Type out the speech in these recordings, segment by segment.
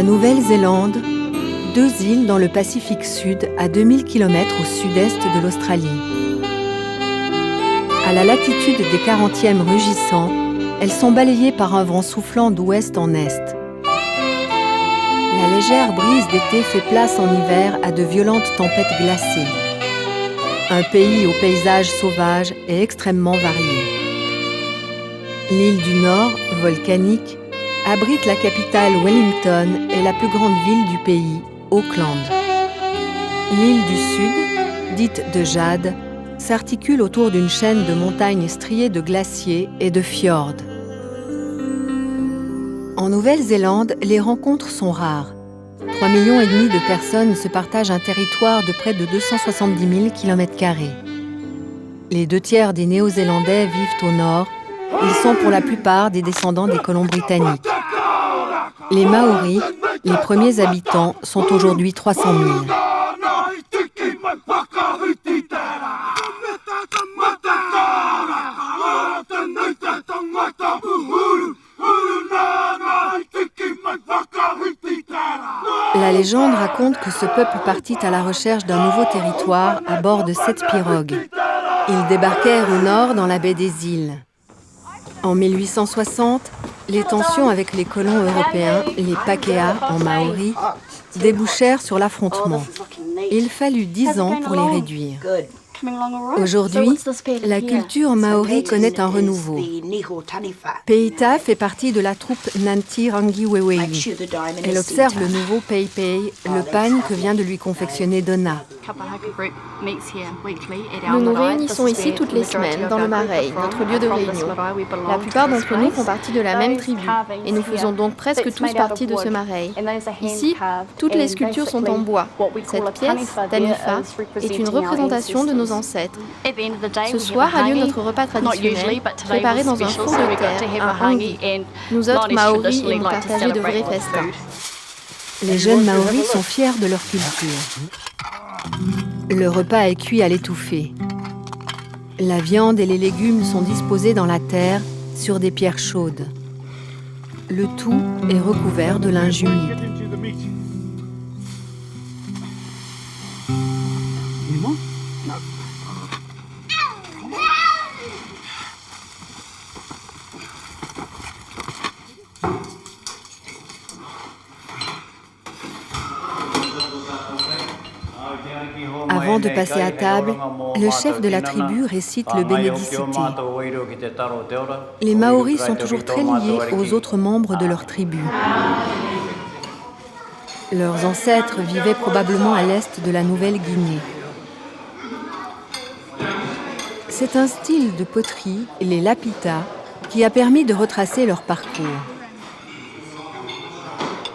Nouvelle-Zélande, 2 îles dans le Pacifique Sud à 2000 km au sud-est de l'Australie. À la latitude des 40e rugissants, elles sont balayées par un vent soufflant d'ouest en est. La légère brise d'été fait place en hiver à de violentes tempêtes glacées. Un pays aux paysages sauvages et extrêmement variés. L'île du Nord, volcanique, abrite la capitale Wellington et la plus grande ville du pays, Auckland. L'île du Sud, dite de Jade, s'articule autour d'une chaîne de montagnes striées de glaciers et de fjords. En Nouvelle-Zélande, les rencontres sont rares. 3,5 millions de personnes se partagent un territoire de près de 270 000 km². Les 2/3 des Néo-Zélandais vivent au nord. Ils sont pour la plupart des descendants des colons britanniques. Les Maoris, les premiers habitants, sont aujourd'hui 300 000. La légende raconte que ce peuple partit à la recherche d'un nouveau territoire à bord de 7 pirogues. Ils débarquèrent au nord dans la baie des Îles. En 1860, les tensions avec les colons européens, les Pakeha en maori, débouchèrent sur l'affrontement. Il fallut 10 ans pour les réduire. Aujourd'hui, la culture maori connaît un renouveau. Peita fait partie de la troupe Nganti Rangiwewehi. Elle observe le nouveau Pei-Pei, le pagne que vient de lui confectionner Donna. Nous nous réunissons ici toutes les semaines, dans le Marais, notre lieu de réunion. La plupart d'entre nous font partie de la même tribu, et nous faisons donc presque tous partie de ce Marais. Ici, toutes les sculptures sont en bois. Cette pièce, Tanifa, est une représentation de nos ancêtres. Ce soir a lieu notre repas traditionnel, préparé dans un four de terre, un hangi. Nous autres Maoris aimons partager de vrais festins. Les jeunes Maoris sont fiers de leur culture. Le repas est cuit à l'étouffée. La viande et les légumes sont disposés dans la terre, sur des pierres chaudes. Le tout est recouvert de linge humide. Avant de passer à table, le chef de la tribu récite le Bénédicité. Les Maoris sont toujours très liés aux autres membres de leur tribu. Leurs ancêtres vivaient probablement à l'est de la Nouvelle-Guinée. C'est un style de poterie, les lapita, qui a permis de retracer leur parcours.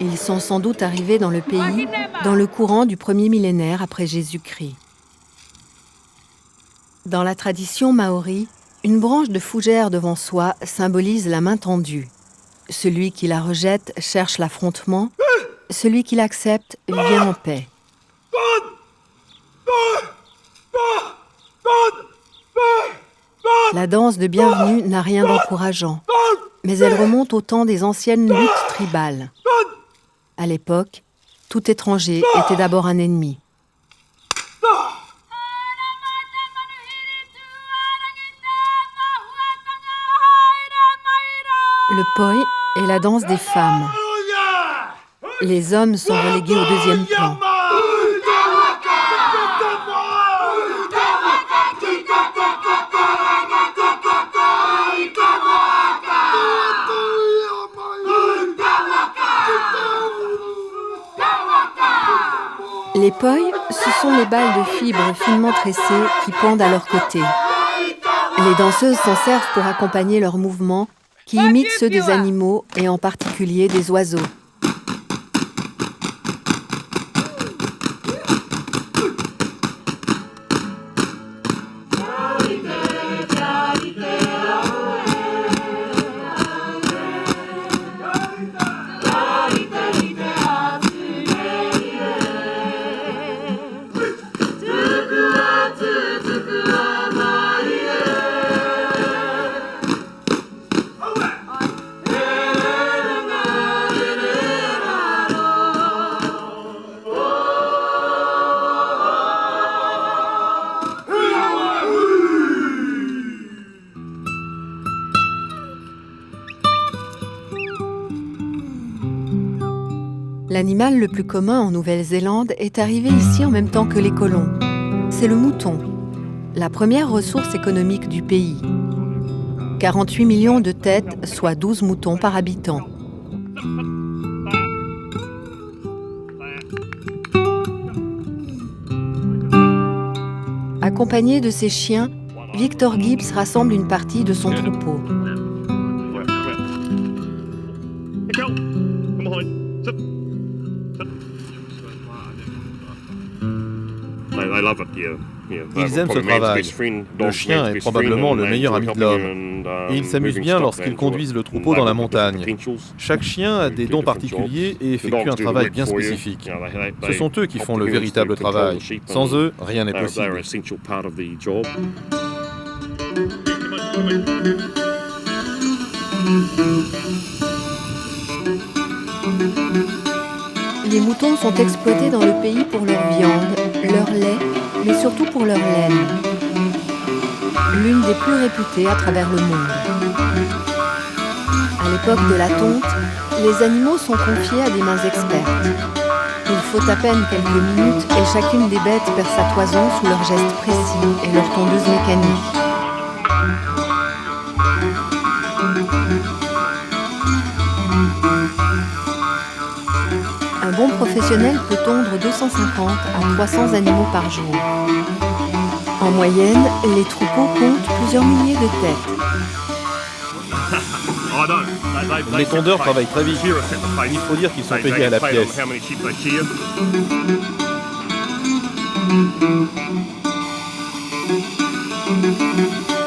Ils sont sans doute arrivés dans le pays dans le courant du 1er millénaire après Jésus-Christ. Dans la tradition maori, une branche de fougère devant soi symbolise la main tendue. Celui qui la rejette cherche l'affrontement, celui qui l'accepte vient en paix. La danse de bienvenue n'a rien d'encourageant, mais elle remonte au temps des anciennes luttes tribales. À l'époque, tout étranger était d'abord un ennemi. Le poi est la danse des femmes. Les hommes sont relégués au 2e plan. Les poi, ce sont les balles de fibres finement tressées qui pendent à leur côté. Les danseuses s'en servent pour accompagner leurs mouvements qui imitent ceux des animaux et en particulier des oiseaux. L'animal le plus commun en Nouvelle-Zélande est arrivé ici en même temps que les colons. C'est le mouton, la première ressource économique du pays. 48 millions de têtes, soit 12 moutons par habitant. Accompagné de ses chiens, Victor Gibbs rassemble une partie de son troupeau. Ils aiment ce travail. Le chien est probablement le meilleur ami de l'homme. Et ils s'amusent bien lorsqu'ils conduisent le troupeau dans la montagne. Chaque chien a des dons particuliers et effectue un travail bien spécifique. Ce sont eux qui font le véritable travail. Sans eux, rien n'est possible. Les moutons sont exploités dans le pays pour leur viande, leur lait, mais surtout pour leur laine. L'une des plus réputées à travers le monde. À l'époque de la tonte, les animaux sont confiés à des mains expertes. Il faut à peine quelques minutes et chacune des bêtes perd sa toison sous leurs gestes précis et leur tondeuse mécanique. Un bon professionnel peut tondre 250 à 300 animaux par jour. En moyenne, les troupeaux comptent plusieurs milliers de têtes. Les tondeurs travaillent très vite. Il faut dire qu'ils sont payés à la pièce.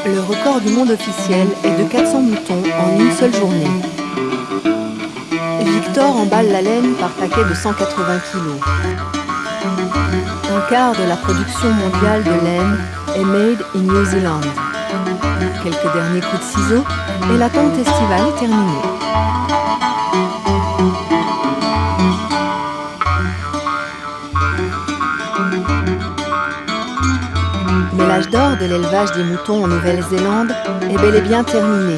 Le record du monde officiel est de 400 moutons en une seule journée. Victor emballe la laine par paquet de 180 kg. Un quart de la production mondiale de laine est made in New Zealand. Quelques derniers coups de ciseaux et la tonte estivale est terminée. Mais l'âge d'or de l'élevage des moutons en Nouvelle-Zélande est bel et bien terminé.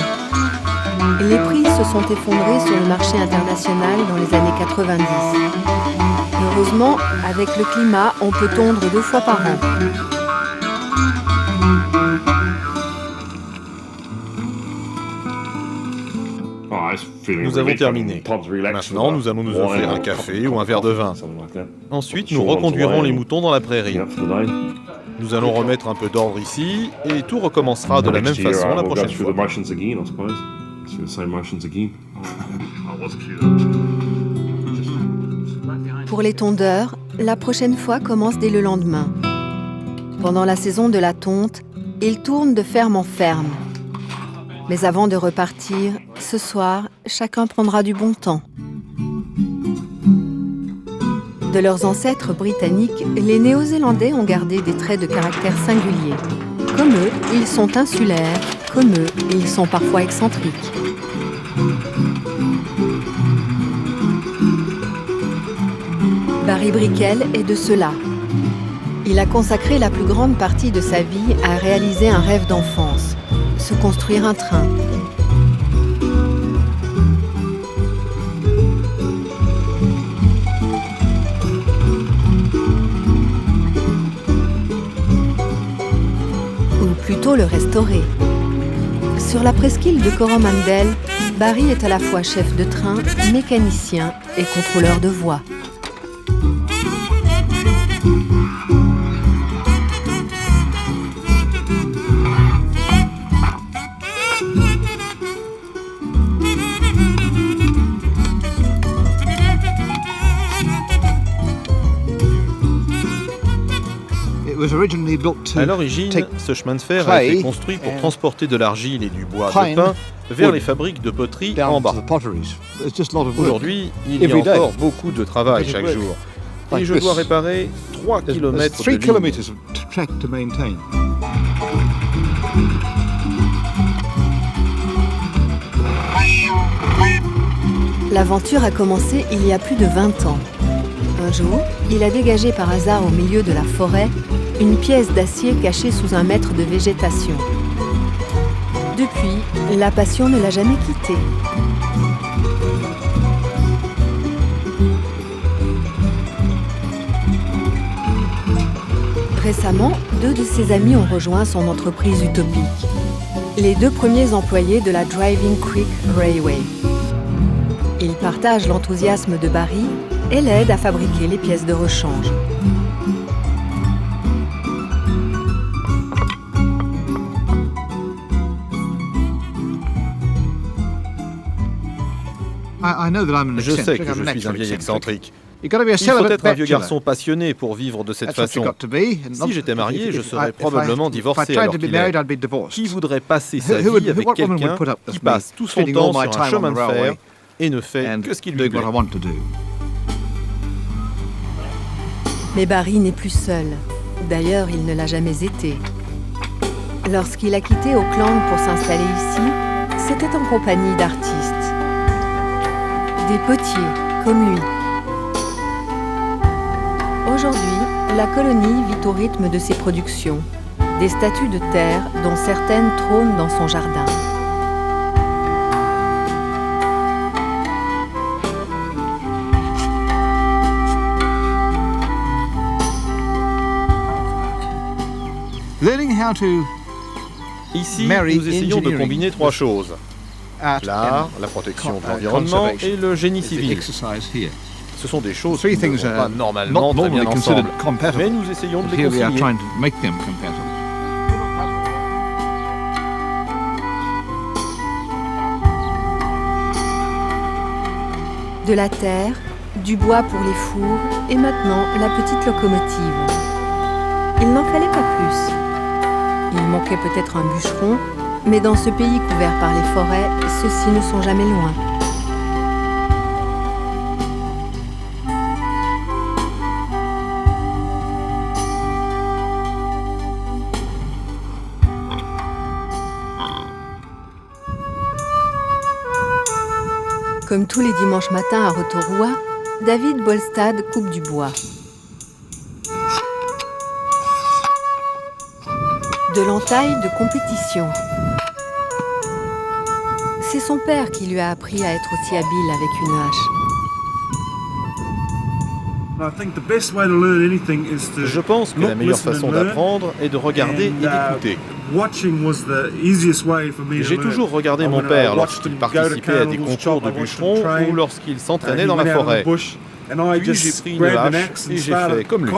Les prix se sont effondrés sur le marché international dans les années 90. Heureusement, avec le climat, on peut tondre 2 fois par an. Nous avons terminé. Maintenant, nous allons nous offrir un café ou un verre de vin. Ensuite, nous reconduirons les moutons dans la prairie. Nous allons remettre un peu d'ordre ici et tout recommencera de la même façon la prochaine fois. Pour les tondeurs, la prochaine fois commence dès le lendemain. Pendant la saison de la tonte, ils tournent de ferme en ferme. Mais avant de repartir, ce soir, chacun prendra du bon temps. De leurs ancêtres britanniques, les Néo-Zélandais ont gardé des traits de caractère singuliers. Comme eux, ils sont insulaires. Comme eux, ils sont parfois excentriques. Barry Brickell est de ceux-là. Il a consacré la plus grande partie de sa vie à réaliser un rêve d'enfance, se construire un train. Ou plutôt le restaurer. Sur la presqu'île de Coromandel, Barry est à la fois chef de train, mécanicien et contrôleur de voie. À l'origine, ce chemin de fer a été construit pour transporter de l'argile et du bois de pin vers les fabriques de poterie en bas. Aujourd'hui, il y a encore beaucoup de travail chaque jour. Et je dois réparer 3 km de ligne. L'aventure a commencé il y a plus de 20 ans. Un jour, il a dégagé par hasard au milieu de la forêt une pièce d'acier cachée sous un mètre de végétation. Depuis, la passion ne l'a jamais quitté. Récemment, 2 de ses amis ont rejoint son entreprise utopique. Les 2 premiers employés de la Driving Creek Railway. Ils partagent l'enthousiasme de Barry et l'aident à fabriquer les pièces de rechange. Je sais que je suis un vieil excentrique. Il faut être un vieux garçon passionné pour vivre de cette façon. Si j'étais marié, je serais probablement divorcé alors qu'il est. Qui voudrait passer sa vie avec quelqu'un qui passe tout son temps sur un chemin de fer et ne fait que ce qu'il lui plaît? Mais Barry n'est plus seul. D'ailleurs, il ne l'a jamais été. Lorsqu'il a quitté Auckland pour s'installer ici, c'était en compagnie d'artistes. Des potiers, comme lui. Aujourd'hui, la colonie vit au rythme de ses productions, des statues de terre dont certaines trônent dans son jardin. Ici, nous essayons de combiner 3 choses. L'art, la protection de l'environnement et le génie civil. Ce sont des choses qui ne vont pas normalement très bien ensemble, mais nous essayons de les concilier. De la terre, du bois pour les fours et maintenant la petite locomotive. Il n'en fallait pas plus. Il manquait peut-être un bûcheron, mais dans ce pays couvert par les forêts, ceux-ci ne sont jamais loin. Comme tous les dimanches matins à Rotorua, David Bolstad coupe du bois. De l'entaille de compétition. C'est son père qui lui a appris à être aussi habile avec une hache. Je pense que la meilleure façon d'apprendre est de regarder et d'écouter. J'ai toujours regardé mon père lorsqu'il participait à des concours de bûcherons ou lorsqu'il s'entraînait dans la forêt. Puis j'ai pris une hache et j'ai fait comme lui.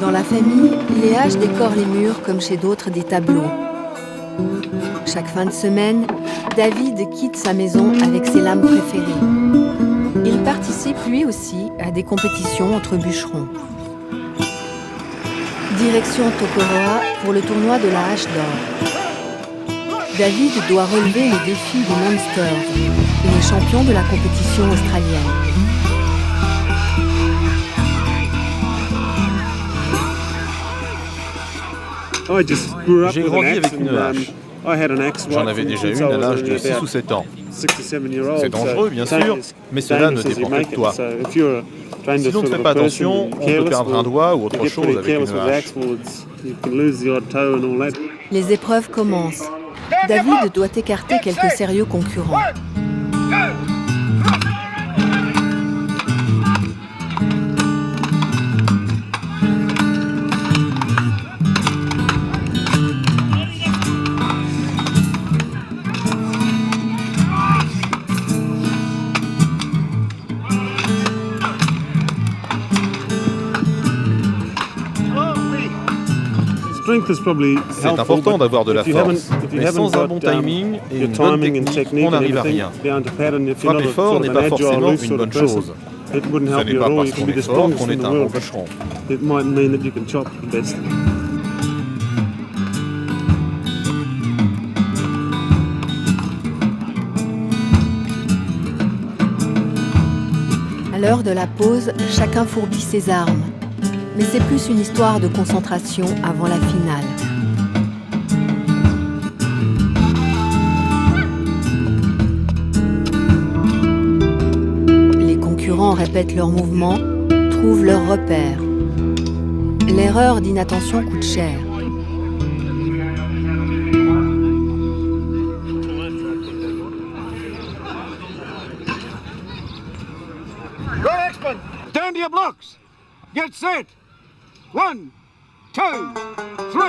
Dans la famille, les haches décorent les murs comme chez d'autres des tableaux. Chaque fin de semaine, David quitte sa maison avec ses lames préférées. Il participe lui aussi à des compétitions entre bûcherons. Direction Tokoroa pour le tournoi de la hache d'or. David doit relever le défi des Monsters, les champions de la compétition australienne. J'ai grandi avec une hache. J'en avais déjà une à l'âge de 6 ou 7 ans. C'est dangereux, bien sûr, mais cela ne dépend que de toi. Si l'on ne fait pas attention, on peut perdre un doigt ou autre chose avec une hache. Les épreuves commencent. David doit écarter quelques sérieux concurrents. C'est important d'avoir de la force, mais sans un bon timing et une bonne technique, on n'arrive à rien. Frapper fort n'est pas forcément une bonne chose. Ce n'est pas parce qu'on est fort qu'on est un bon bûcheron. À l'heure de la pause, chacun fourbit ses armes. Mais c'est plus une histoire de concentration avant la finale. Les concurrents répètent leurs mouvements, trouvent leurs repères. L'erreur d'inattention coûte cher. blocks. Get set. 1, 2, 3.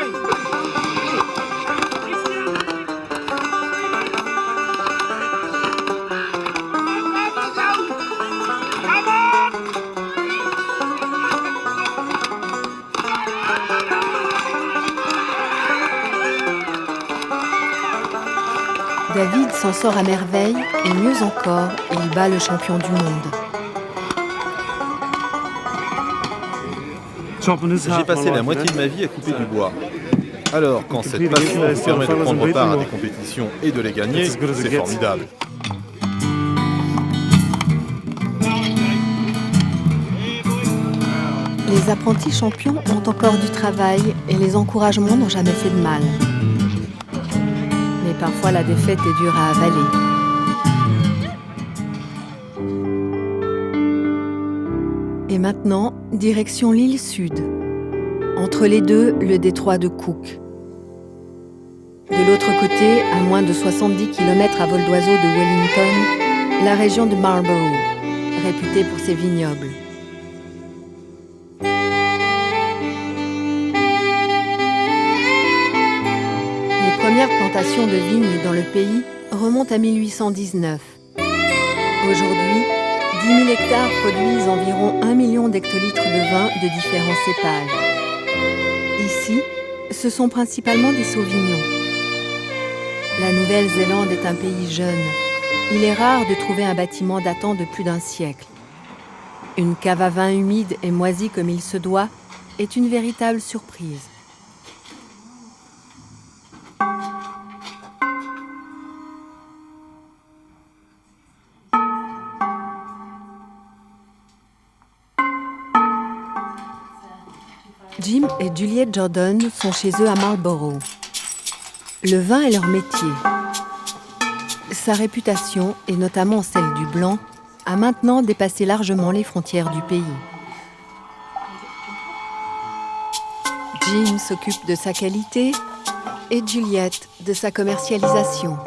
David s'en sort à merveille et mieux encore, il bat le champion du monde. J'ai passé la moitié de ma vie à couper du bois. Alors, quand cette passion vous permet de prendre part à des compétitions et de les gagner, c'est formidable. Les apprentis champions ont encore du travail et les encouragements n'ont jamais fait de mal. Mais parfois la défaite est dure à avaler. Et maintenant, direction l'île Sud. Entre les deux, le détroit de Cook. De l'autre côté, à moins de 70 km à vol d'oiseau de Wellington, la région de Marlborough, réputée pour ses vignobles. Les premières plantations de vignes dans le pays remontent à 1819. Aujourd'hui, 10 000 hectares produisent environ 1 million d'hectolitres de vin de différents cépages. Ici, ce sont principalement des sauvignons. La Nouvelle-Zélande est un pays jeune. Il est rare de trouver un bâtiment datant de plus d'un siècle. Une cave à vin humide et moisie comme il se doit est une véritable surprise. Jim et Juliette Jordan sont chez eux à Marlborough. Le vin est leur métier. Sa réputation, et notamment celle du blanc, a maintenant dépassé largement les frontières du pays. Jim s'occupe de sa qualité et Juliette de sa commercialisation.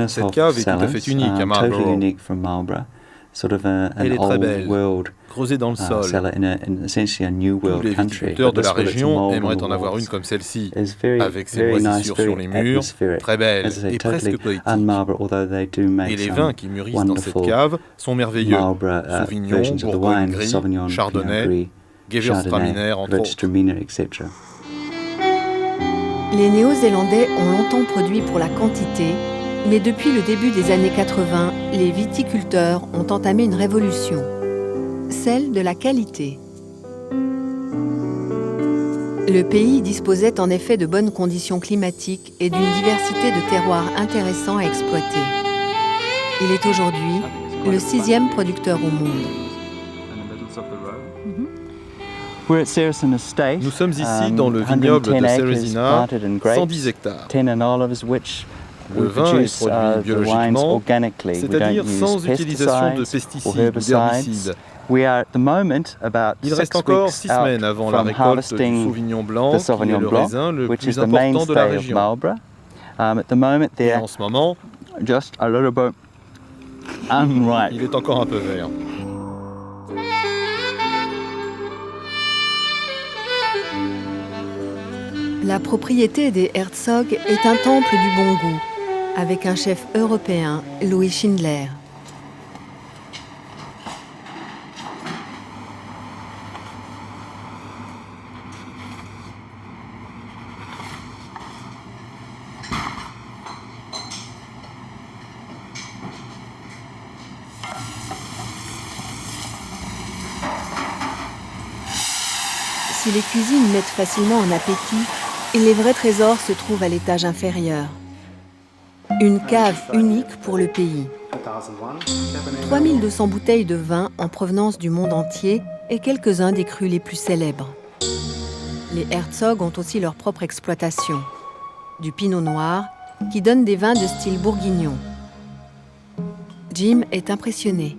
Cette cave est tout à fait unique à Marlborough. Elle est très belle, creusée dans le sol. Tous les viticulteurs de la région aimeraient en avoir une comme celle-ci, avec ses moisissures sur les murs, très belle et presque poétique. Et les vins qui mûrissent dans cette cave sont merveilleux. Sauvignon, Bourgogne gris, Chardonnay, Gewürztraminer entre autres. Les Néo-Zélandais ont longtemps produit pour la quantité, mais depuis le début des années 80, les viticulteurs ont entamé une révolution, celle de la qualité. Le pays disposait en effet de bonnes conditions climatiques et d'une diversité de terroirs intéressants à exploiter. Il est aujourd'hui le 6e producteur au monde. Nous sommes ici dans le vignoble de Ceresina, 110 hectares. Le vin est produit biologiquement, c'est-à-dire sans utilisation de pesticides ou d'herbicides. Il reste encore 6 semaines avant la récolte du Sauvignon blanc, qui est le raisin le plus important de la région. Et en ce moment, il est encore un peu vert. La propriété des Herzog est un temple du bon goût, avec un chef européen, Louis Schindler. Si les cuisines mettent facilement en appétit, les vrais trésors se trouvent à l'étage inférieur. Une cave unique pour le pays. 3200 bouteilles de vin en provenance du monde entier et quelques-uns des crus les plus célèbres. Les Herzog ont aussi leur propre exploitation. Du pinot noir, qui donne des vins de style bourguignon. Jim est impressionné.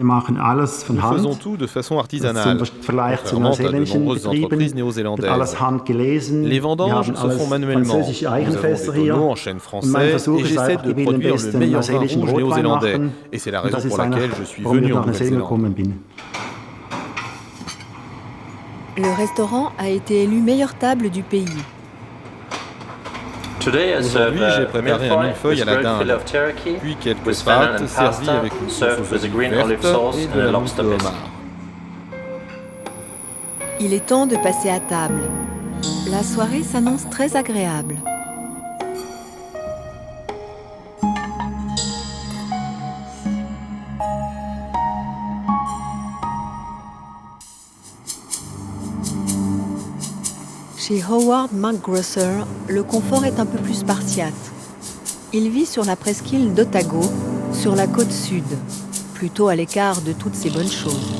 Nous faisons tout de façon artisanale, contrairement à de nombreuses entreprises néo-zélandaises. Les vendanges se font manuellement. Nous avons des tonneaux en chêne français et j'essaie de produire le meilleur vin rouge néo-zélandais. Et c'est la raison pour laquelle je suis venu en Nouvelle-Zélande. Le restaurant a été élu meilleure table du pays. Aujourd'hui, j'ai préparé un millefeuille à la dinde, puis quelques pâtes servies avec une sauce aux olives vertes et de la mousse de homard. Il est temps de passer à table. La soirée s'annonce très agréable. Chez Howard McGrosser, le confort est un peu plus spartiate. Il vit sur la presqu'île d'Otago, sur la côte sud, plutôt à l'écart de toutes ces bonnes choses.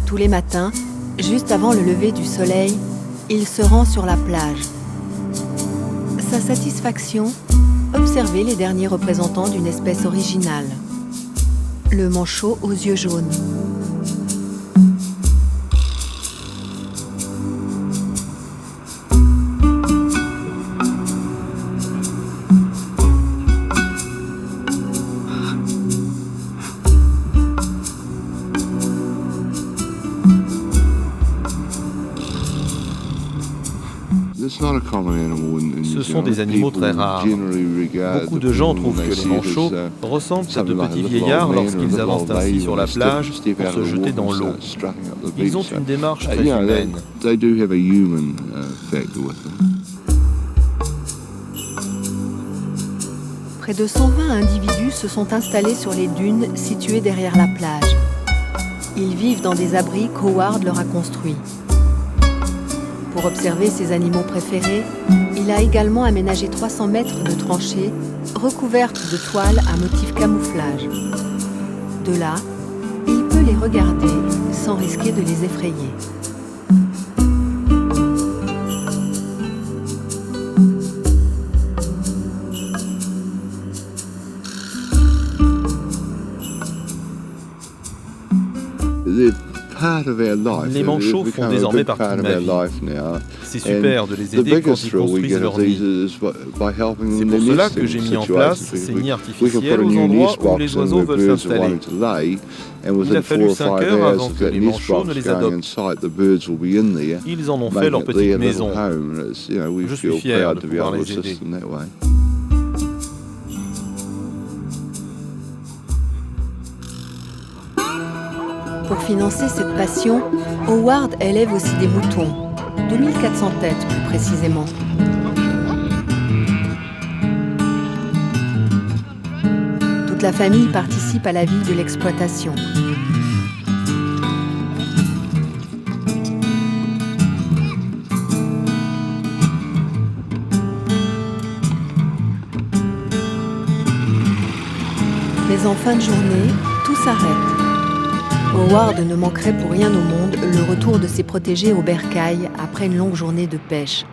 Tous les matins, juste avant le lever du soleil, il se rend sur la plage. Sa satisfaction, observer les derniers représentants d'une espèce originale. Le manchot aux yeux jaunes. Ce sont des animaux très rares. Beaucoup de gens trouvent que les manchots ressemblent à de petits vieillards lorsqu'ils avancent ainsi sur la plage pour se jeter dans l'eau. Ils ont une démarche très humaine. Près de 120 individus se sont installés sur les dunes situées derrière la plage. Ils vivent dans des abris qu'Howard leur a construits. Pour observer ses animaux préférés, il a également aménagé 300 mètres de tranchées recouvertes de toiles à motif camouflage. De là, il peut les regarder sans risquer de les effrayer. Les manchots font désormais partie de ma vie. C'est super de les aider quand ils construisent leur nid. C'est pour cela que j'ai mis en place ces nids artificiels aux endroits où les oiseaux veulent s'installer. Il a fallu 5 heures avant que les manchots ne les adoptent. Ils en ont fait leur petite maison. Je suis fier de pouvoir les aider. Pour financer cette passion, Howard élève aussi des moutons, 2400 têtes plus précisément. Toute la famille participe à la vie de l'exploitation. Mais en fin de journée, tout s'arrête. Howard ne manquerait pour rien au monde le retour de ses protégés au bercail après une longue journée de pêche.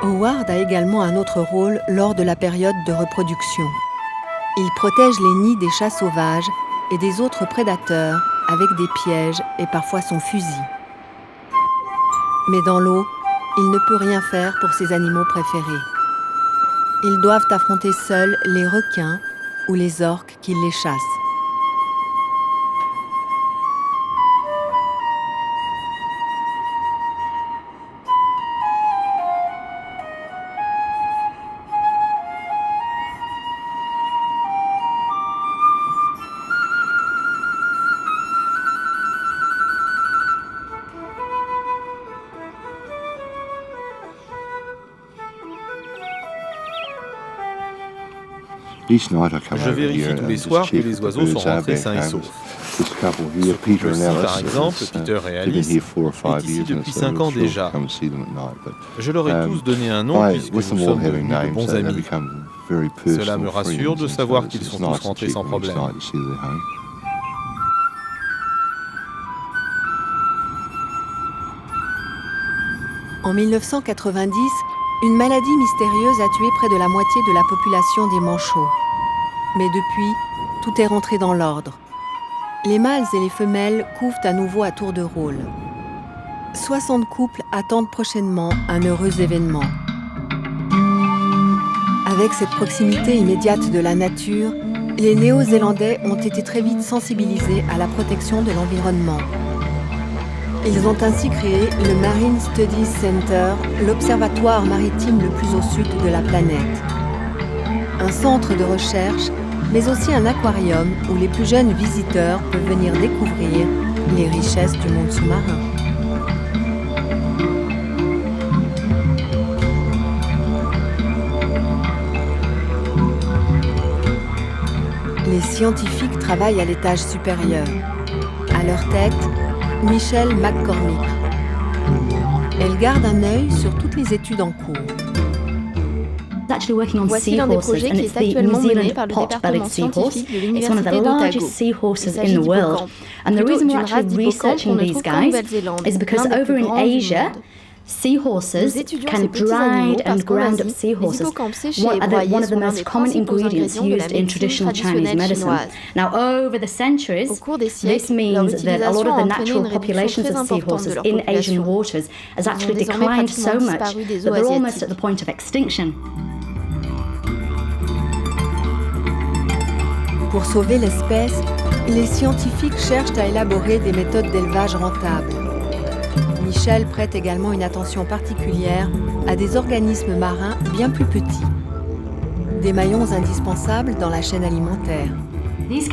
Howard a également un autre rôle lors de la période de reproduction. Il protège les nids des chats sauvages et des autres prédateurs avec des pièges et parfois son fusil. Mais dans l'eau, il ne peut rien faire pour ses animaux préférés. Ils doivent affronter seuls les requins ou les orques qui les chassent. Je vérifie tous les soirs que les oiseaux sont rentrés sains et saufs. Ce couple-ci, par exemple, Peter et Alice, est ici depuis 5 ans déjà. Je leur ai tous donné un nom puisque nous sommes devenus de bons amis. Cela me rassure de savoir qu'ils sont tous rentrés sans problème. En 1990, une maladie mystérieuse a tué près de la moitié de la population des manchots. Mais depuis, tout est rentré dans l'ordre. Les mâles et les femelles couvent à nouveau à tour de rôle. 60 couples attendent prochainement un heureux événement. Avec cette proximité immédiate de la nature, les Néo-Zélandais ont été très vite sensibilisés à la protection de l'environnement. Ils ont ainsi créé le Marine Studies Center, l'observatoire maritime le plus au sud de la planète. Un centre de recherche, mais aussi un aquarium où les plus jeunes visiteurs peuvent venir découvrir les richesses du monde sous-marin. Les scientifiques travaillent à l'étage supérieur. À leur tête, Michelle McCormick. Elle garde un œil sur toutes les études en cours. Voici l'un des projets qui est actuellement mené par le département scientifique de l'Université d'Otago. Il s'agit d'hippocampes, plutôt d'une race d'hippocampes qu'on ne trouve qu'en Nouvelle-Zélande, l'un des plus grands du monde. Seahorses can dried and ground up seahorses, one of the most common ingredients used in traditional Chinese medicine. Now, over the centuries, this means that a lot of the natural populations of seahorses in Asian waters has actually declined so much that they're almost at the point of extinction. Pour sauver l'espèce, les scientifiques cherchent à élaborer des méthodes d'élevage rentables. Michel prête également une attention particulière à des organismes marins bien plus petits, des maillons indispensables dans la chaîne alimentaire. Ce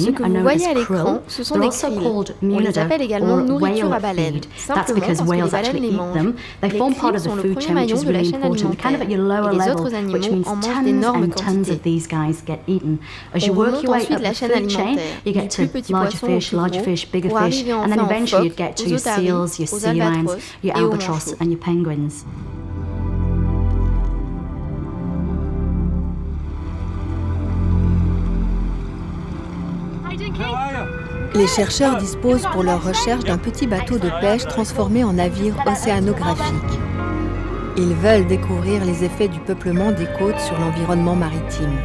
que vous voyez à l'écran, ce sont des krill. On les appelle également nourriture à baleines, simplement parce que les baleines les mangent. Les krill sont le premier maillon de la chaîne alimentaire et les autres animaux en mangent d'énormes quantités. On remonte ensuite la chaîne alimentaire, du plus petit poisson au plus gros, pour arriver enfin aux phoques, aux otaries, aux albatros et aux manchots. Les chercheurs disposent pour leur recherche d'un petit bateau de pêche transformé en navire océanographique. Ils veulent découvrir les effets du peuplement des côtes sur l'environnement maritime.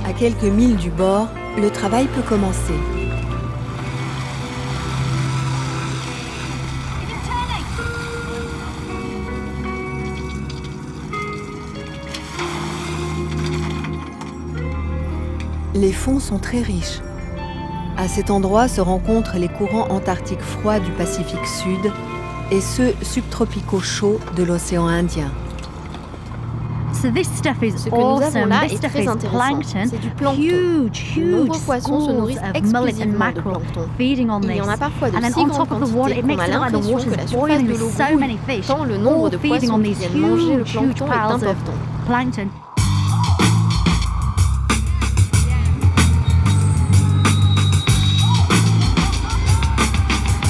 À quelques milles du bord, le travail peut commencer. Les fonds sont très riches. À cet endroit se rencontrent les courants antarctiques froids du Pacifique Sud et ceux subtropicaux chauds de l'océan Indien. Ce que nous avons là est très intéressant. C'est du plancton. De nombreux poissons se nourrissent exclusivement de plancton. Il y en a parfois de si grandes quantités qu'on a l'impression que la surface de l'eau bout, tant le nombre de poissons qui viennent manger le plancton est important.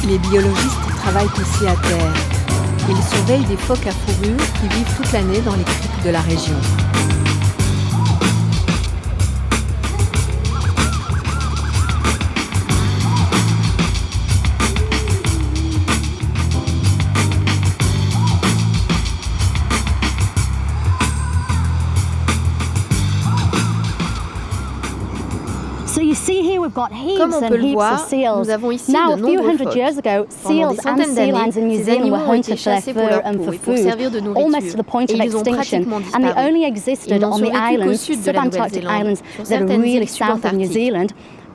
Les biologistes travaillent aussi à terre. Ils surveillent des phoques à fourrure qui vivent toute l'année dans les criques de la région. Comme on peut le voir, nous avons ici de nombreux phoques. Pendant des centaines d'années, ces animaux ont été chassés pour leur peau et pour servir de nourriture, et ils ont pratiquement disparu. Ils n'ont survécu qu'au sud de la Nouvelle-Zélande, sur certaines îles subantarctiques.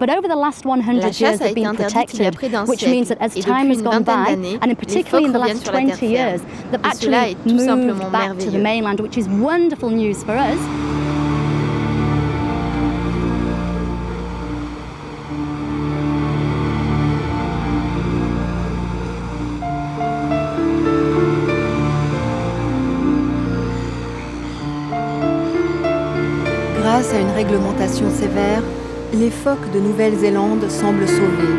La chasse a été interdite il y a près d'un siècle, et depuis une vingtaine d'années, les phoques reviennent sur la terre ferme. Et cela est tout simplement merveilleux. Grâce à une réglementation sévère, les phoques de Nouvelle-Zélande semblent sauvés.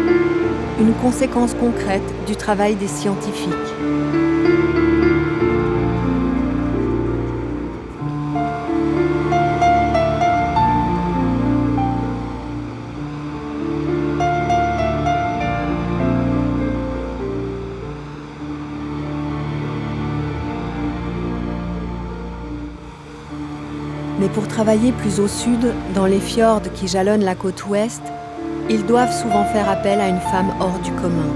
une conséquence concrète du travail des scientifiques. Mais pour travailler plus au sud, dans les fjords qui jalonnent la côte ouest, ils doivent souvent faire appel à une femme hors du commun.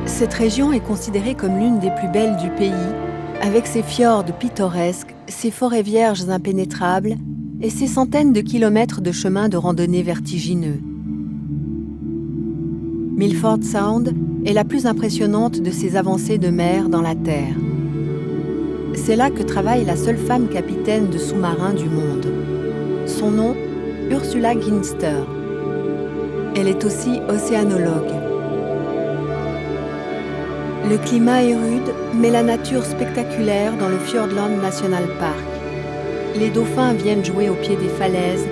Cette région est considérée comme l'une des plus belles du pays, avec ses fjords pittoresques, ses forêts vierges impénétrables et ses centaines de kilomètres de chemins de randonnée vertigineux. Milford Sound est la plus impressionnante de ces avancées de mer dans la Terre. C'est là que travaille la seule femme capitaine de sous-marin du monde. Son nom, Ursula Ginster. Elle est aussi océanologue. Le climat est rude, mais la nature spectaculaire dans le Fiordland National Park. Les dauphins viennent jouer au pied des falaises,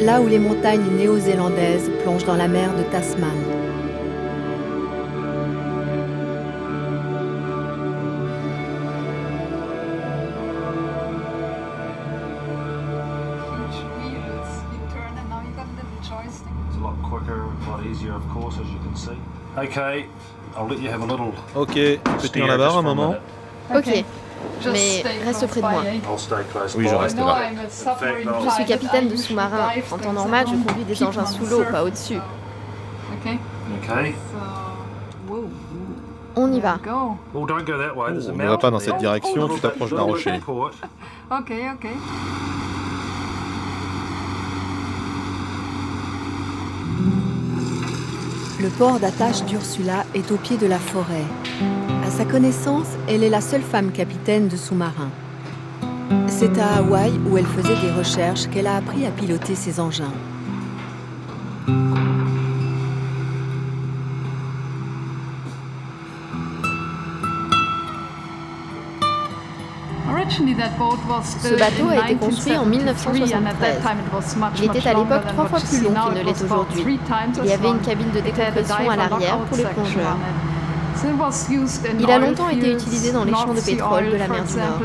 là où les montagnes néo-zélandaises plongent dans la mer de Tasman. Ok, tu peux tenir la barre un moment? Ok, mais reste près de moi. Oui, je reste là. Je suis capitaine de sous-marin. En temps normal, je conduis des engins sous l'eau, pas au-dessus. On y va. On ne va pas dans cette direction, tu t'approches d'un rocher. Le port d'attache d'Ursula est au pied de la forêt. À sa connaissance, elle est la seule femme capitaine de sous-marin. C'est à Hawaï, où elle faisait des recherches, qu'elle a appris à piloter ses engins. Ce bateau a été construit en 1973. Il était à l'époque 3 fois plus long qu'il ne l'est aujourd'hui. Il y avait une cabine de décompression à l'arrière pour les plongeurs. Il a longtemps été utilisé dans les champs de pétrole de la mer du Nord.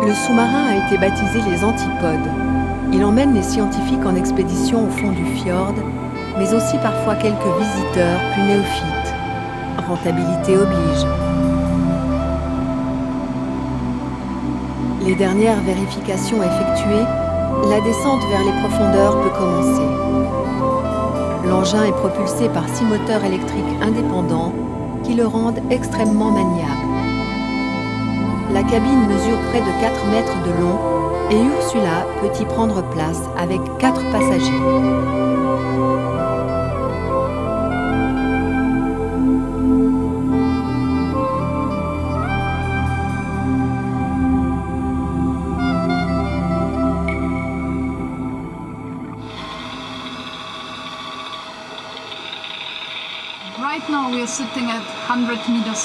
Le sous-marin a été baptisé les Antipodes. Il emmène les scientifiques en expédition au fond du fjord, mais aussi parfois quelques visiteurs plus néophytes. Rentabilité oblige. Les dernières vérifications effectuées, la descente vers les profondeurs peut commencer. L'engin est propulsé par 6 moteurs électriques indépendants qui le rendent extrêmement maniable. La cabine mesure près de 4 mètres de long et Ursula peut y prendre place avec 4 passagers.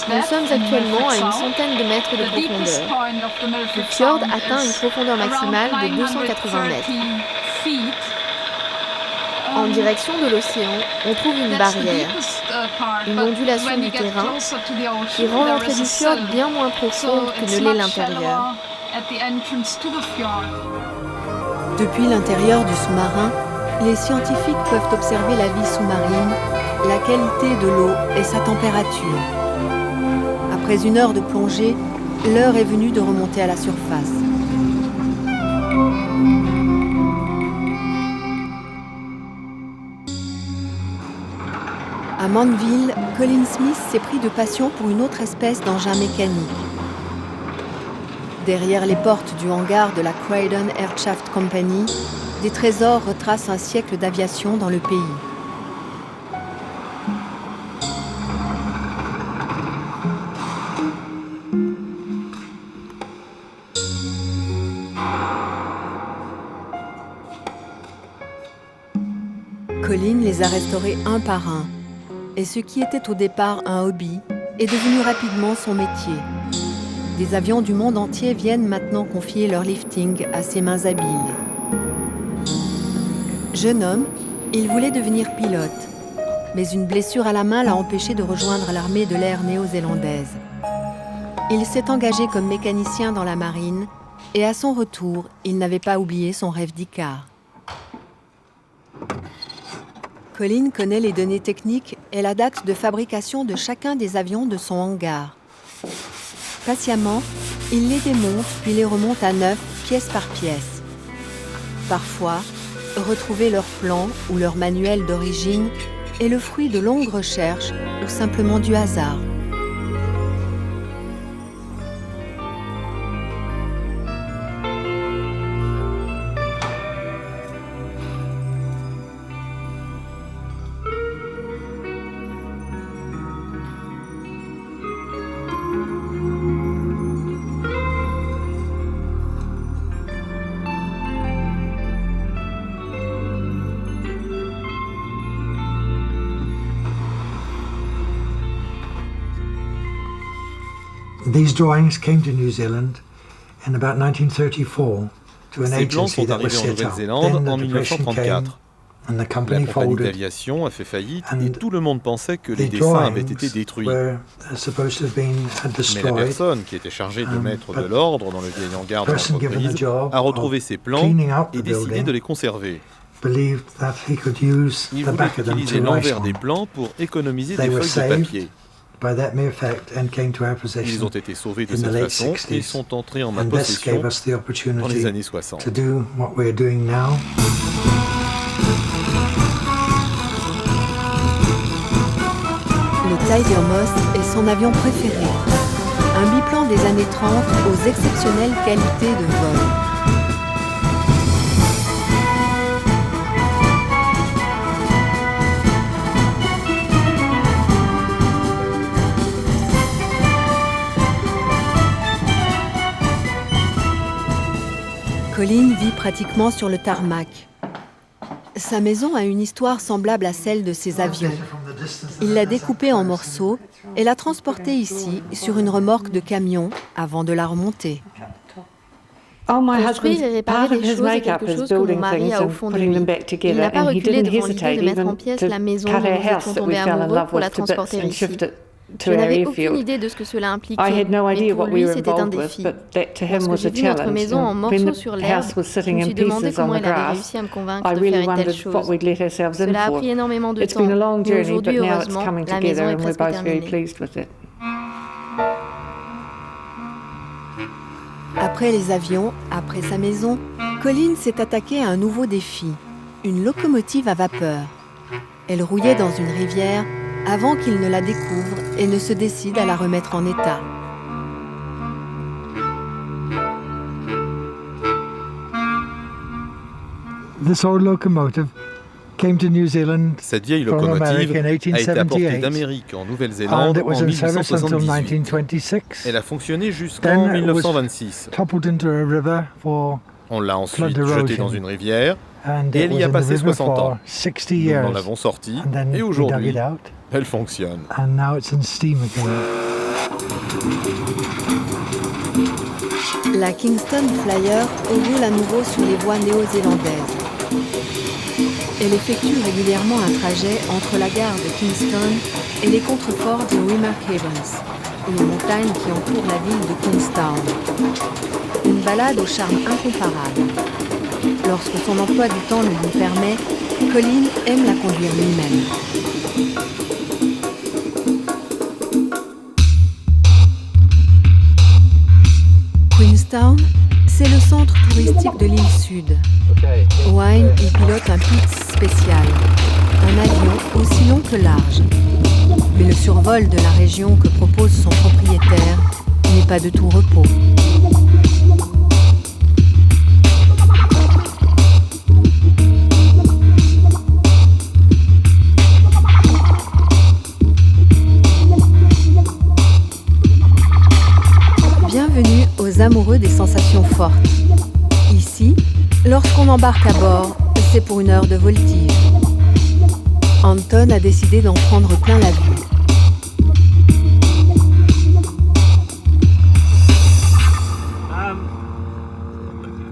Nous sommes actuellement à une centaine de mètres de profondeur. Le fjord atteint une profondeur maximale de 280 mètres. En direction de l'océan, on trouve une barrière, une ondulation du terrain qui rend l'entrée du fjord bien moins profonde que ne l'est l'intérieur. Depuis l'intérieur du sous-marin, les scientifiques peuvent observer la vie sous-marine, la qualité de l'eau et sa température. Après 1 heure de plongée, l'heure est venue de remonter à la surface. À Mandeville, Colin Smith s'est pris de passion pour une autre espèce d'engin mécanique. Derrière les portes du hangar de la Croydon Aircraft Company, des trésors retracent un siècle d'aviation dans le pays. Colin les a restaurés un par un. Et ce qui était au départ un hobby est devenu rapidement son métier. Des avions du monde entier viennent maintenant confier leur lifting à ses mains habiles. Jeune homme, il voulait devenir pilote, mais une blessure à la main l'a empêché de rejoindre l'armée de l'air néo-zélandaise. Il s'est engagé comme mécanicien dans la marine et à son retour, il n'avait pas oublié son rêve d'Icare. Colin connaît les données techniques et la date de fabrication de chacun des avions de son hangar. Patiemment, il les démonte puis les remonte à neuf, pièce par pièce. Parfois, retrouver leur plan ou leur manuel d'origine est le fruit de longues recherches ou simplement du hasard. These drawings came to New Zealand in about 1934 to an Ces plans agency sont that was arrivés en set up. Nouvelle-Zélande Then en the depression came 1934. and the La company compagnie folded. d'aviation a fait faillite And et tout le monde pensait que les The dessins avaient drawings été détruits. were supposed to have been Mais la destroyed. personne qui était chargée de mettre de but l'ordre dans le vieil hangar de person given the l'entreprise job a retrouvé of ces plans cleaning up et the décidé building de les conserver. Believed that he could use Il the voulait back of them utiliser to write l'envers on. des plans pour économiser They des were feuilles de saved papier. By that mere fact and came to our Ils possession ont été sauvés de in the cette late façon et 60s. sont entrés en ma And this possession gave us the dans les opportunity années 60. to do what we're doing now. Le Tiger Moth est son avion préféré. Un biplan des années 30 aux exceptionnelles qualités de vol. Colin vit pratiquement sur le tarmac. Sa maison a une histoire semblable à celle de ses avions. Il l'a découpée en morceaux et l'a transportée ici sur une remorque de camion avant de la remonter. Construire et réparer des choses est quelque chose que mon mari a au fond de lui. Il n'a pas reculé devant l'idée de mettre en pièces la maison dont nous étions tombés amoureux pour la transporter ici. Je n'avais aucune idée de ce que cela impliquait, mais pour lui, c'était un défi. Lorsque j'ai vu notre maison en morceaux sur l'herbe, je me suis demandé comment il avait réussi à me convaincre de faire une telle chose. Cela a pris énormément de temps, mais aujourd'hui, heureusement, la maison est presque terminée. Après les avions, après sa maison, Colin s'est attaqué à un nouveau défi, une locomotive à vapeur. Elle rouillait dans une rivière avant qu'il ne la découvre et ne se décide à la remettre en état. This old locomotive came to New Zealand Cette vieille from locomotive America in a été apportée 1878, d'Amérique en and Nouvelle-Zélande it was en in service until 1878. 1926. Elle a fonctionné Then jusqu'en it was 1926. toppled into a river for On l'a ensuite flood jetée erosion. dans une rivière. and Et it elle y was a in the passé river 60 ans. for 60 Nous years. en avons sorti And then et we dug aujourd'hui, it out, elle fonctionne. and now it's in steam again. La Kingston Flyer roule à nouveau sur les voies néo-zélandaises. Elle effectue régulièrement un trajet entre la gare de Kingston et les contreforts de Remark Havens, les montagnes qui entourent la ville de Queenstown. Une balade au charme incomparable. Lorsque son emploi du temps le lui permet, Colin aime la conduire lui-même. Queenstown, c'est le centre touristique de l'île Sud. Wayne y pilote un Pitts spécial, un avion aussi long que large. Mais le survol de la région que propose son propriétaire n'est pas de tout repos. Bienvenue aux amoureux des sensations fortes. Ici, lorsqu'on embarque à bord, c'est pour une heure de voltige. Anton a décidé d'en prendre plein la vue.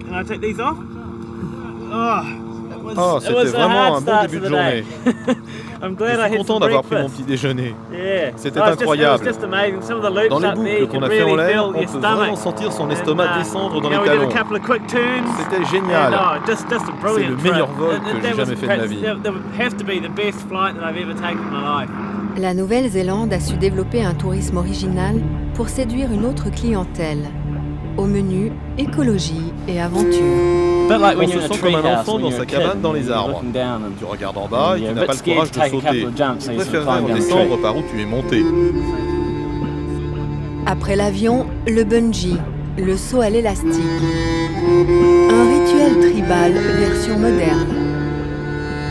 Can I take these off? Oh, c'était vraiment un bon début de journée. Je suis content d'avoir pris mon petit déjeuner. C'était incroyable. Dans les boucles qu'on a fait en l'air, on peut vraiment sentir son estomac descendre dans les talons. C'était génial. C'est le meilleur vol que j'ai jamais fait de ma vie. La Nouvelle-Zélande a su développer un tourisme original pour séduire une autre clientèle. Au menu, écologie et aventure. On se sent comme un enfant dans sa cabane dans les arbres. Tu regardes en bas et tu n'as pas le courage de sauter. Tu préférerais redescendre par où tu es monté. Après l'avion, le bungee, le saut à l'élastique. Un rituel tribal version moderne.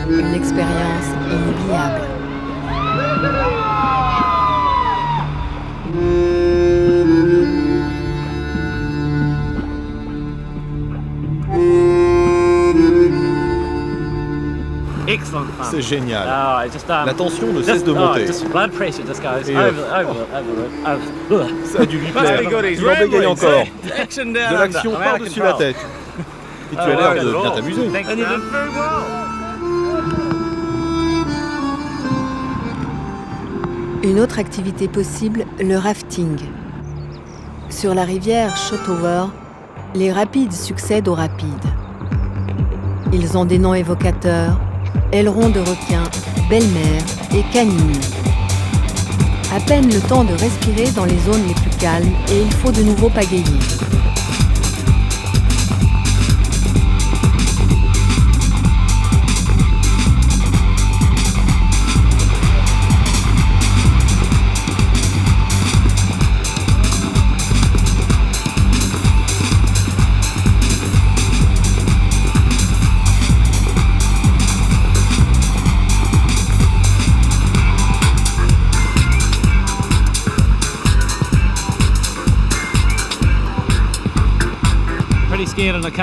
Une expérience inoubliable. C'est génial. La tension ne cesse de monter. Ça a dû lui plaire. Il en bégaye encore. De l'action par-dessus la tête. Et tu as l'air de bien t'amuser. Une autre activité possible, le rafting. Sur la rivière Shotover, les rapides succèdent aux rapides. Ils ont des noms évocateurs: ailerons de requin, belle-mère et canine. À peine le temps de respirer dans les zones les plus calmes et il faut de nouveau pagayer.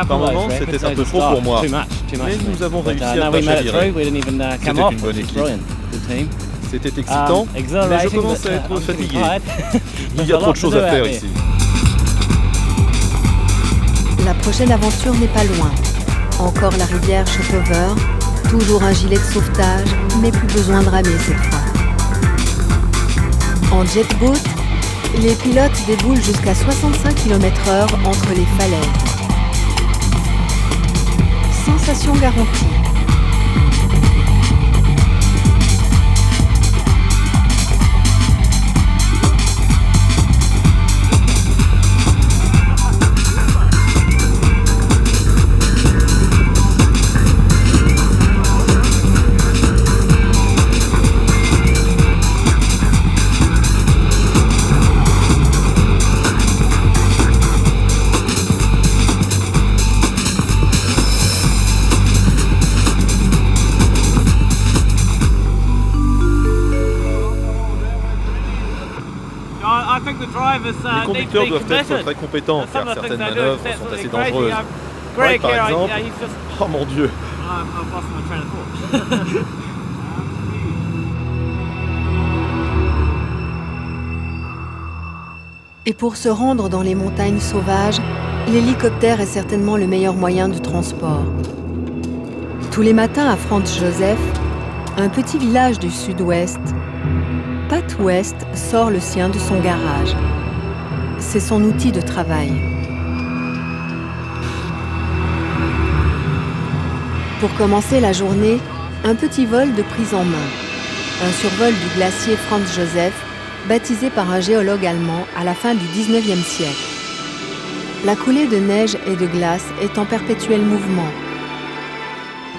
Par moments, c'était un peu trop pour moi. Mais nous avons réussi à pas chavirer. C'était une bonne équipe. C'était excitant, mais je commence à être fatigué. Il y a trop de choses à faire ici. La prochaine aventure n'est pas loin. Encore la rivière Shotover, toujours un gilet de sauvetage, mais plus besoin de ramer cette fois. En jetboat, les pilotes déboulent jusqu'à 65 km/h entre les falaises. Sensation garantie. Les conducteurs doivent être très compétents car certaines manœuvres sont assez dangereuses. Wright, par exemple, oh mon Dieu! Et pour se rendre dans les montagnes sauvages, l'hélicoptère est certainement le meilleur moyen de transport. Tous les matins à Franz Josef, un petit village du sud-ouest, Pat West sort le sien de son garage. C'est son outil de travail. Pour commencer la journée, un petit vol de prise en main. Un survol du glacier Franz Josef, baptisé par un géologue allemand à la fin du XIXe siècle. La coulée de neige et de glace est en perpétuel mouvement.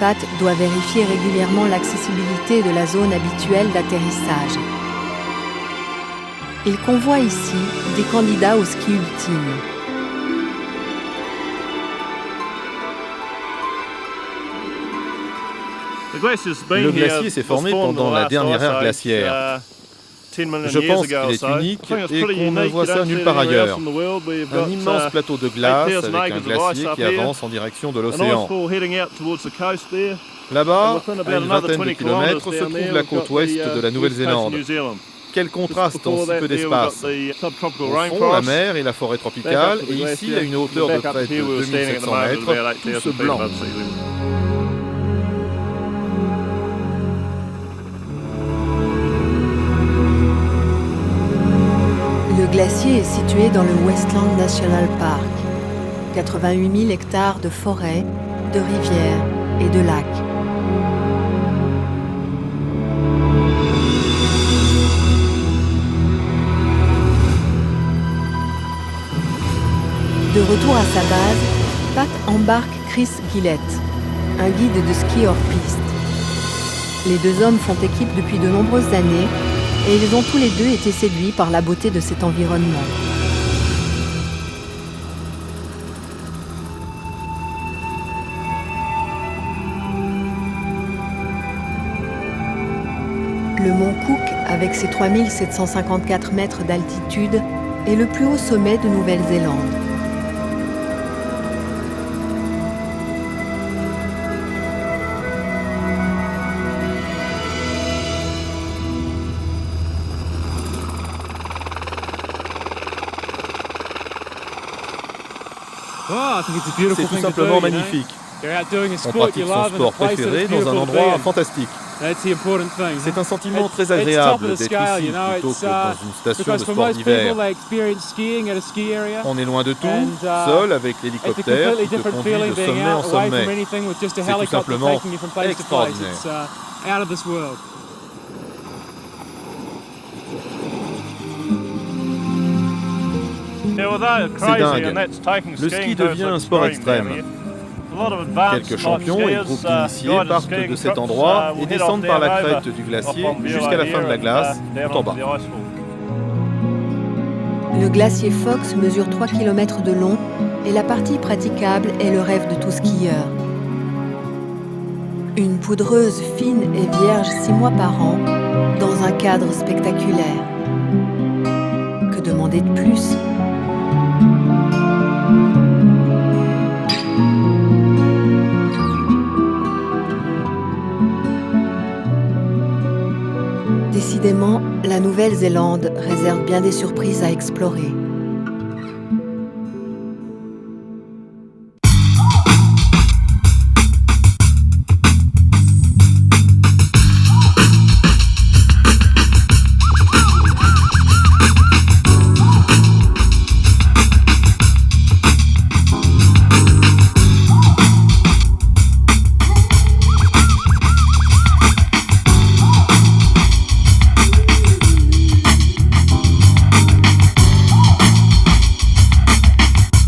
Pat doit vérifier régulièrement l'accessibilité de la zone habituelle d'atterrissage. Il convoie ici des candidats au ski ultime. Le glacier s'est formé pendant la dernière ère glaciaire. Je pense qu'il est unique et qu'on ne voit ça nulle part ailleurs. Un immense plateau de glace avec un glacier qui avance en direction de l'océan. Là-bas, à une vingtaine de kilomètres, se trouve la côte ouest de la Nouvelle-Zélande. Quel contraste en si peu d'espace. Au fond, la mer et la forêt tropicale, et ici, à une hauteur de près de 2700 mètres, tout ce blanc. Le glacier est situé dans le Westland National Park. 88 000 hectares de forêts, de rivières et de lacs. De retour à sa base, Pat embarque Chris Gillett, un guide de ski hors piste. Les deux hommes font équipe depuis de nombreuses années et ils ont tous les deux été séduits par la beauté de cet environnement. Le mont Cook, avec ses 3754 mètres d'altitude, est le plus haut sommet de Nouvelle-Zélande. C'est tout simplement magnifique. On pratique son sport préféré dans un endroit fantastique. C'est un sentiment très agréable d'être ici plutôt que dans une station de sport d'hiver. On est loin de tout, seul avec l'hélicoptère qui te conduit de sommet en sommet. C'est tout simplement extraordinaire. C'est dingue. Le ski devient un sport extrême. Quelques champions et groupes d'initiés partent de cet endroit et descendent par la crête du glacier jusqu'à la fin de la glace, tout en bas. Le glacier Fox mesure 3 km de long et la partie praticable est le rêve de tout skieur. Une poudreuse fine et vierge 6 mois par an, dans un cadre spectaculaire. Que demander de plus ? Décidément, la Nouvelle-Zélande réserve bien des surprises à explorer.